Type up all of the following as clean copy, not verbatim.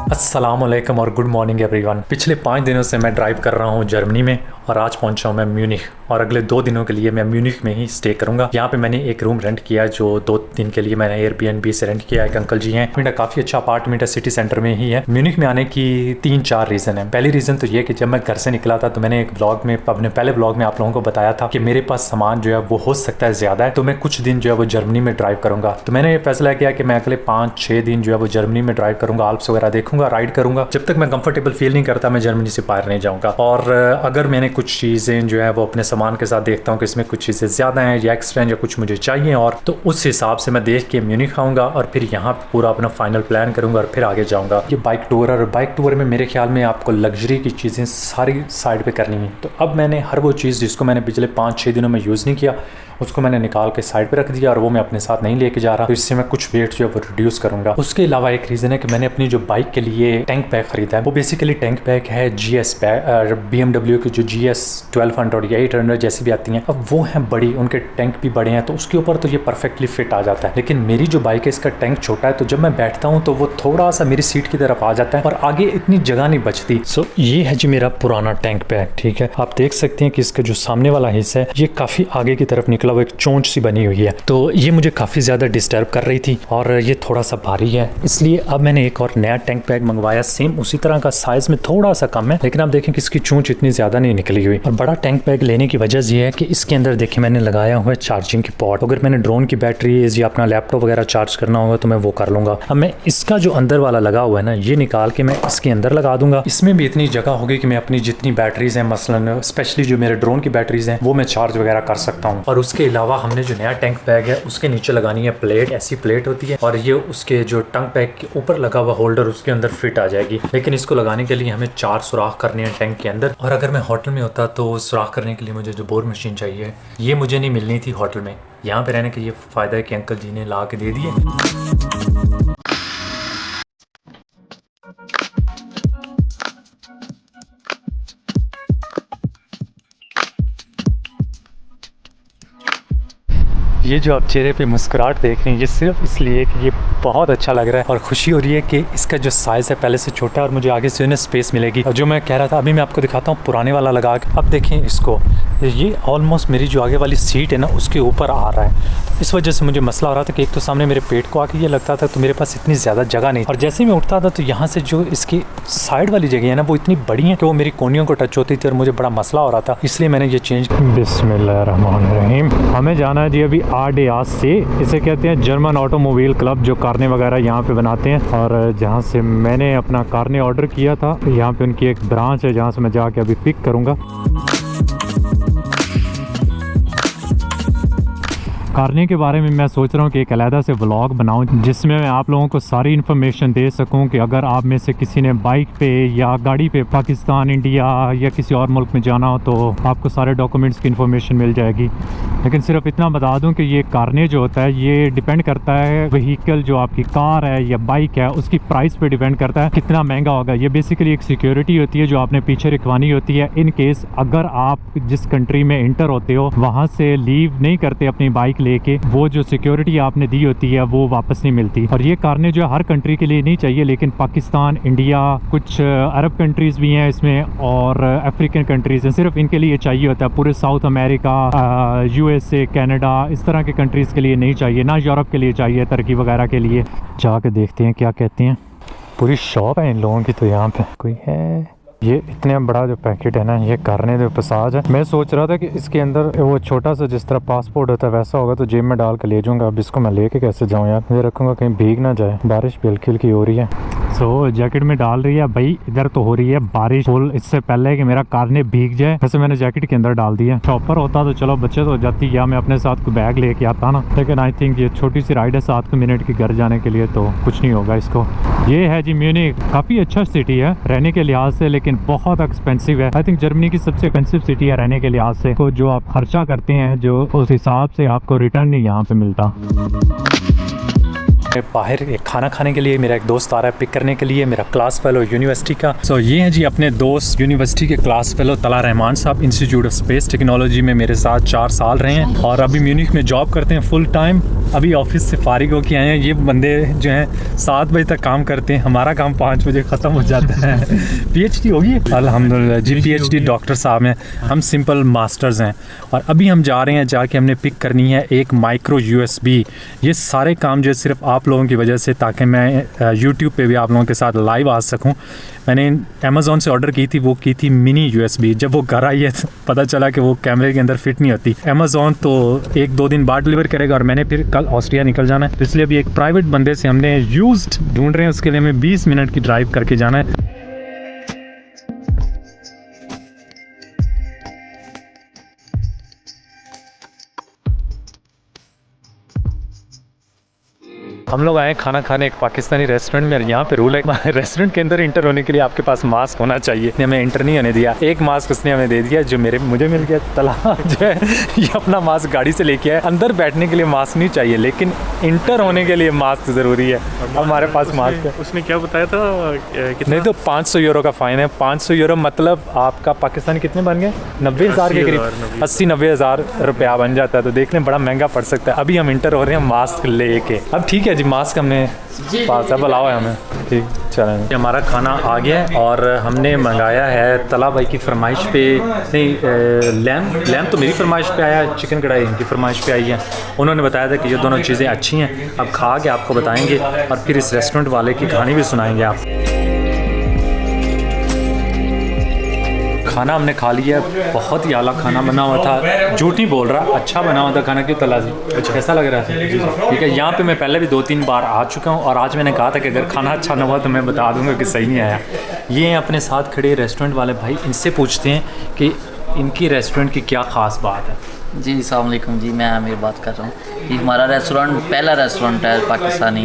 अस्सलामुअलैकुम और good morning everyone. पिछले 5 दिनों से मैं ड्राइव कर रहा हूँ जर्मनी में और आज पहुँचा हूँ मैं म्यूनिख और अगले 2 दिनों के लिए मैं म्यूनिख में ही स्टे करूँगा। यहाँ पे मैंने एक रूम रेंट किया जो 2 दिन के लिए मैंने एयरबीएनबी से रेंट किया। एक अंकल जी हैं, मेरा काफ़ी अच्छा अपार्टमेंट है, सिटी सेंटर में ही है। म्यूनिख में आने की 3-4 रीज़न है। पहली रीज़न तो ये कि जब मैं घर से निकला था तो मैंने एक ब्लॉग में, अपने पहले ब्लॉग में आप लोगों को बताया था कि मेरे पास सामान जो है वो हो सकता है ज़्यादा है, तो मैं कुछ दिन जो है वो जर्मनी में ड्राइव करूँगा। तो मैंने ये फैसला किया कि मैं अगले 5-6 दिन जो है वो जर्मनी में ड्राइव करूँगा, आल्प्स वगैरह देखूंगा, राइड करूँगा। जब तक मैं कंफर्टेबल फील नहीं करता मैं जर्मनी से बाहर नहीं जाऊँगा। और अगर मैंने कुछ चीज़ें जो है वो अपने सामान के साथ देखता हूँ कि इसमें कुछ चीज़ें ज़्यादा हैं या एक्स्ट्रा हैं या कुछ मुझे चाहिए, और तो उस हिसाब से मैं देख के म्यूनिख आऊँगा और फिर यहाँ पूरा अपना फाइनल प्लान करूँगा और फिर आगे जाऊँगा। ये बाइक टूर, और बाइक टूर में मेरे ख्याल में आपको लग्जरी की चीज़ें सारी साइड पे करनी है। तो अब मैंने हर वो चीज़ जिसको मैंने पिछले 5-6 दिनों में यूज़ नहीं किया उसको मैंने निकाल के साइड पे रख दिया और वो मैं अपने साथ नहीं लेके जा रहा। तो इससे मैं कुछ वेट जो है वो रिड्यूस करूँगा। उसके अलावा एक रीज़न है कि मैंने अपनी जो बाइक के लिए टैंक पैक खरीदा है, वो बेसिकली टैंक पैक है GS पैक, BMW की जो GS 1200 या 800 जैसी भी आती हैं। अब वो हैं बड़ी, उनके टैंक भी बड़े हैं तो उसके ऊपर तो ये परफेक्टली फिट आ जाता है। लेकिन मेरी जो बाइक है इसका टैंक छोटा है, तो जब मैं बैठता हूँ तो वो थोड़ा सा मेरी सीट की तरफ आ जाता है और आगे इतनी जगह नहीं बचती। सो ये है जी मेरा पुराना टैंक पैक। ठीक है, आप देख सकते हैं कि इसका जो सामने वाला हिस्सा है ये काफ़ी आगे की तरफ निकला हुआ एक चोंच सी बनी हुई है, तो ये मुझे काफ़ी ज़्यादा डिस्टर्ब कर रही थी और ये थोड़ा सा भारी है। इसलिए अब मैंने एक और नया टैंक पैक मंगवाया, सेम उसी तरह का, साइज़ में थोड़ा सा कम है, लेकिन आप देखें कि इसकी चोंच इतनी ज़्यादा नहीं निकली हुई। और बड़ा टैंक पैक लेने की वजह ये है कि इसके अंदर देखिए मैंने लगाया हुआ है चार्जिंग की पॉट। अगर मैंने ड्रोन की बैटरी या अपना लैपटॉप वगैरह चार्ज करना होगा तो मैं वो कर लूँगा। अब मैं इसका जो अंदर वाला लगा हुआ है ना, ये निकाल के मैं इसके अंदर लगा दूंगा। इसमें भी इतनी जगह होगी कि मैं अपनी जितनी बैटरीज हैं, मसलन स्पेशली जो मेरे ड्रोन की बैटरीज हैं, वो मैं चार्ज वगैरह कर सकता हूँ। और उसके अलावा हमने जो नया टैंक पैक है उसके नीचे लगानी है प्लेट, ऐसी प्लेट होती है और ये उसके जो टैंक पैक के ऊपर लगा हुआ होल्डर उसके अंदर फिट आ जाएगी। लेकिन इसको लगाने के लिए हमें 4 सुराख करने हैं टैंक के अंदर, और अगर मैं होटल में होता तो सुराख करने के लिए मुझे जो बोर मशीन चाहिए ये मुझे नहीं मिलनी थी होटल में। यहाँ पे रहने का ये फ़ायदा है कि अंकल जी ने ला के दे दिए। ये जो आप चेहरे पे मुस्कुराहट देख रहे हैं ये सिर्फ इसलिए कि ये बहुत अच्छा लग रहा है और खुशी हो रही है कि इसका जो साइज़ है पहले से छोटा है और मुझे आगे से स्पेस मिलेगी। और जो मैं कह रहा था अभी मैं आपको दिखाता हूँ पुराने वाला लगा के। अब देखें इसको, ये ऑलमोस्ट मेरी जो आगे वाली सीट है ना उसके ऊपर आ रहा है। इस वजह से मुझे मसला हो रहा था कि एक तो सामने मेरे पेट को आके ये लगता था तो मेरे पास इतनी ज़्यादा जगह नहीं, और जैसे ही मैं उठता था तो यहाँ से जो इसकी साइड वाली जगह है ना वो इतनी बड़ी है कि वो मेरी कोनियों को टच होती थी और मुझे बड़ा मसला हो रहा था, इसलिए मैंने ये चेंज। बिस्मिल्लाहिर्रहमानिर्रहीम। हमें जाना है जी अभी आर्डियास से, इसे कहते हैं जर्मन ऑटोमोबाइल क्लब, जो कारने वगैरह यहाँ पे बनाते हैं। और जहाँ से मैंने अपना कारने ऑर्डर किया था यहाँ पे उनकी एक ब्रांच है जहाँ से मैं जाके अभी पिक करूँगा। कारने के बारे में मैं सोच रहा हूँ कि एक अलहदा से व्लॉग बनाऊँ जिसमें मैं आप लोगों को सारी इन्फॉर्मेशन दे सकूँ कि अगर आप में से किसी ने बाइक पे या गाड़ी पे पाकिस्तान, इंडिया या किसी और मुल्क में जाना हो तो आपको सारे डॉक्यूमेंट्स की इन्फॉर्मेशन मिल जाएगी। लेकिन सिर्फ इतना बता दूं कि ये कारने जो होता है ये डिपेंड करता है व्हीकल, जो आपकी कार है या बाइक है उसकी प्राइस पे डिपेंड करता है कितना महंगा होगा। ये बेसिकली एक सिक्योरिटी होती है जो आपने पीछे रखवानी होती है इन केस अगर आप जिस कंट्री में इंटर होते हो वहाँ से लीव नहीं करते अपनी बाइक लेके, वो जो सिक्योरिटी आपने दी होती है वो वापस नहीं मिलती। और ये कारने जो है हर कंट्री के लिए नहीं चाहिए, लेकिन पाकिस्तान, इंडिया, कुछ अरब कंट्रीज़ भी हैं इसमें और अफ्रीकन कंट्रीज़ हैं, सिर्फ इनके लिए चाहिए होता है। पूरे साउथ अमेरिका, USA, कनाडा, इस तरह के कंट्रीज़ के लिए नहीं चाहिए, ना यूरोप के लिए चाहिए, तुर्की वगैरह के लिए। जाके देखते हैं क्या कहते हैं। पूरी शॉप है इन लोगों की। तो यहाँ पे कोई है, ये इतने बड़ा जो पैकेट है ना ये कारने दे पसाज है। मैं सोच रहा था कि इसके अंदर वो छोटा सा जिस तरह पासपोर्ट होता है वैसा होगा तो जेब में डाल के ले जाऊंगा। अब इसको मैं लेके कैसे जाऊँ यार, मुझे रखूँगा कहीं भीग ना जाए। बारिश भी हल्की हल्की हो रही है। सो जैकेट में डाल रही है भाई, इधर तो हो रही है बारिश फुल, इससे पहले कि मेरा कारने भीग जाए वैसे मैंने जैकेट के अंदर डाल दिया। शॉपर होता तो चलो बचत हो जाती या मैं अपने साथ कोई बैग लेके आता ना, लेकिन आई थिंक ये छोटी सी राइड है 7 मिनट की घर जाने के लिए तो कुछ नहीं होगा इसको। ये है जी म्यूनिख, काफ़ी अच्छा सिटी है रहने के लिहाज से, लेकिन बहुत एक्सपेंसिव है। आई थिंक जर्मनी की सबसे एक्सपेंसिव सिटी है रहने के लिहाज से। तो जो आप खर्चा करते हैं जो उस हिसाब से आपको रिटर्न नहीं यहाँ पे मिलता। बाहर खाना खाने के लिए मेरा एक दोस्त आ रहा है पिक करने के लिए, मेरा क्लास फेलो यूनिवर्सिटी का। सो ये है जी अपने दोस्त यूनिवर्सिटी के क्लास फेलो तला रहमान साहब, इंस्टीट्यूट ऑफ स्पेस टेक्नोलॉजी में मेरे साथ 4 साल रहे हैं और अभी म्यूनिख में जॉब करते हैं फुल टाइम। अभी ऑफिस से फारिग होके आए हैं। ये बंदे जो हैं 7 बजे तक काम करते हैं, हमारा काम 5 बजे ख़त्म हो जाता है। PhD होगी अल्हम्दुलिल्लाह जी, PhD डॉक्टर साहब हैं, हम सिंपल मास्टर्स हैं। और अभी हम जा रहे हैं, जाके हमने पिक करनी है एक माइक्रो USB। ये सारे काम जो है सिर्फ आप लोगों की वजह से, ताकि मैं यूट्यूब पे भी आप लोगों के साथ लाइव आ सकूं। मैंने अमेज़ॉन से ऑर्डर की थी, वो की थी मिनी USB। जब वो घर आई है तो पता चला कि वो कैमरे के अंदर फिट नहीं होती। अमेज़ॉन तो 1-2 दिन बाद डिलीवर करेगा और मैंने फिर कल ऑस्ट्रिया निकल जाना है, तो इसलिए अभी एक प्राइवेट बंदे से हमने यूज्ड ढूंढ रहे हैं। उसके लिए हमें 20 मिनट की ड्राइव करके जाना है। हम लोग आए खाना खाने एक पाकिस्तानी रेस्टोरेंट में। यहाँ पे रूल है रेस्टोरेंट के अंदर इंटर होने के लिए आपके पास मास्क होना चाहिए। हमें इंटर नहीं होने दिया। एक मास्क उसने हमें दे दिया जो मुझे मिल गया। तला जो है ये अपना मास्क गाड़ी से लेके आया। अंदर बैठने के लिए मास्क नहीं चाहिए, लेकिन इंटर होने के लिए मास्क ज़रूरी है। हमारे पास मास्क है। उसने क्या बताया था कितना? नहीं तो 500 यूरो का फ़ाइन है। 500 यूरो मतलब आपका पाकिस्तानी कितने बन गए? 90,000 के करीब, 80-90 हज़ार रुपया बन जाता है। तो देख लें, बड़ा महंगा पड़ सकता है। अभी हम इंटर हो रहे हैं मास्क लेके। अब ठीक है जी, मास्क हमने पास है, बुलाओ है हमें। ठीक, चलें। हमारा खाना आ गया है और हमने मंगाया है तला भाई की फरमाइश पे, नहीं लैम तो मेरी फरमाइश पे आया, चिकन कढ़ाई इनकी फरमाइश पे आई है। उन्होंने बताया था कि ये दोनों चीज़ें अच्छी हैं। अब खा के आपको बताएंगे और फिर इस रेस्टोरेंट वाले की कहानी भी सुनाएंगे आप। खाना हमने खा लिया, बहुत ही आला खाना बना हुआ था। झूठ नहीं बोल रहा, अच्छा बना हुआ था खाना। क्यों तला जी, अच्छा कैसा लग रहा था? ठीक है, यहाँ पे मैं पहले भी 2-3 बार आ चुका हूँ और आज मैंने कहा था कि अगर खाना अच्छा ना हुआ तो मैं बता दूंगा कि सही नहीं आया। ये अपने साथ खड़े रेस्टोरेंट वाले भाई, इनसे पूछते हैं कि इनकी रेस्टोरेंट की क्या ख़ास बात है। जी अस्सलाम वालेकुम जी, मैं आमिर बात कर रहा हूँ। ये हमारा रेस्टोरेंट पहला रेस्टोरेंट है पाकिस्तानी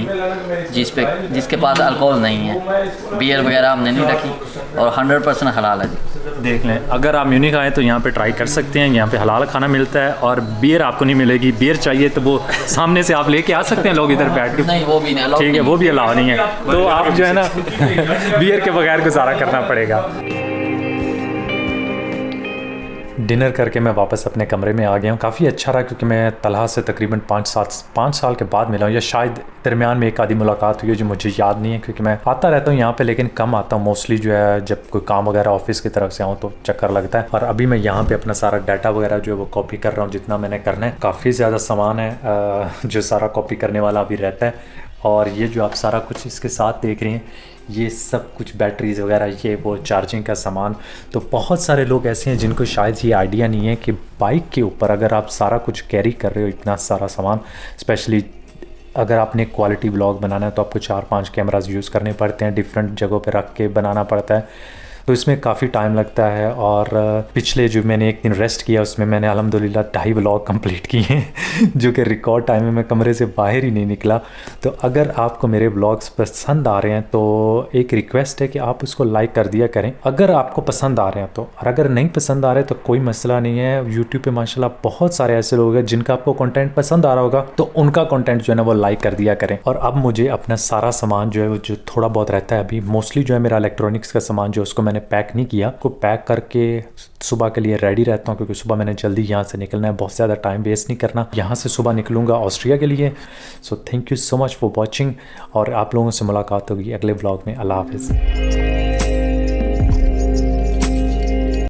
जिसके पास अल्कोहल नहीं है, बियर वगैरह हमने नहीं रखी और 100% हलाल है जी। देख लें, अगर आप म्यूनिख आए तो यहाँ पे ट्राई कर सकते हैं। यहाँ पे हलाल खाना मिलता है और बियर आपको नहीं मिलेगी। बियर चाहिए तो वो सामने से आप लेके आ सकते हैं, लोग इधर बैठ के। नहीं, वो भी नहीं, ठीक है, वो भी अलाउ नहीं है। तो आप जो है ना बियर के बगैर गुजारा करना पड़ेगा। डिनर करके मैं वापस अपने कमरे में आ गया हूँ। काफ़ी अच्छा रहा क्योंकि मैं तलहा से तकरीबन 5 साल के बाद मिला हूँ, या शायद दरमियान में एक आधी मुलाकात हुई है जो मुझे याद नहीं है, क्योंकि मैं आता रहता हूँ यहाँ पे लेकिन कम आता हूँ। मोस्टली जो है जब कोई काम वगैरह ऑफिस की तरफ से आऊँ तो चक्कर लगता है। और अभी मैं यहाँ पे अपना सारा डाटा वगैरह जो है वो कॉपी कर रहा हूँ, जितना मैंने करना है। काफ़ी ज़्यादा सामान है जो सारा कॉपी करने वाला अभी रहता है। और ये जो आप सारा कुछ इसके साथ देख रहे हैं, ये सब कुछ बैटरीज वगैरह, ये वो चार्जिंग का सामान। तो बहुत सारे लोग ऐसे हैं जिनको शायद ये आइडिया नहीं है कि बाइक के ऊपर अगर आप सारा कुछ कैरी कर रहे हो, इतना सारा सामान, स्पेशली अगर आपने क्वालिटी व्लॉग बनाना है तो आपको 4-5 कैमरास यूज़ करने पड़ते हैं, डिफरेंट जगहों पे रख के बनाना पड़ता है। तो इसमें काफ़ी टाइम लगता है। और पिछले जो मैंने एक दिन रेस्ट किया उसमें मैंने अल्हम्दुलिल्लाह 2.5 व्लॉग कंप्लीट किए हैं जो कि रिकॉर्ड टाइम में मैं कमरे से बाहर ही नहीं निकला। तो अगर आपको मेरे व्लॉग्स पसंद आ रहे हैं तो एक रिक्वेस्ट है कि आप उसको लाइक कर दिया करें, अगर आपको पसंद आ रहे हैं तो। और अगर नहीं पसंद आ रहे तो कोई मसला नहीं है। यूट्यूब पे माशाल्लाह बहुत सारे ऐसे लोग हैं जिनका आपको कंटेंट पसंद आ रहा होगा, तो उनका कंटेंट जो है ना वो लाइक कर दिया करें। और अब मुझे अपना सारा सामान जो है वो जो थोड़ा बहुत रहता है, अभी मोस्टली जो है मेरा इलेक्ट्रॉनिक्स का सामान जो उसको मैंने पैक नहीं किया, को पैक करके सुबह के लिए रेडी रहता हूँ, क्योंकि सुबह मैंने जल्दी यहाँ से निकलना है, बहुत ज़्यादा टाइम वेस्ट नहीं करना। यहाँ से सुबह निकलूँगा ऑस्ट्रिया के लिए। So thank you so much for watching और आप लोगों से मुलाकात होगी अगले व्लॉग में। अल्लाह हाफिज़।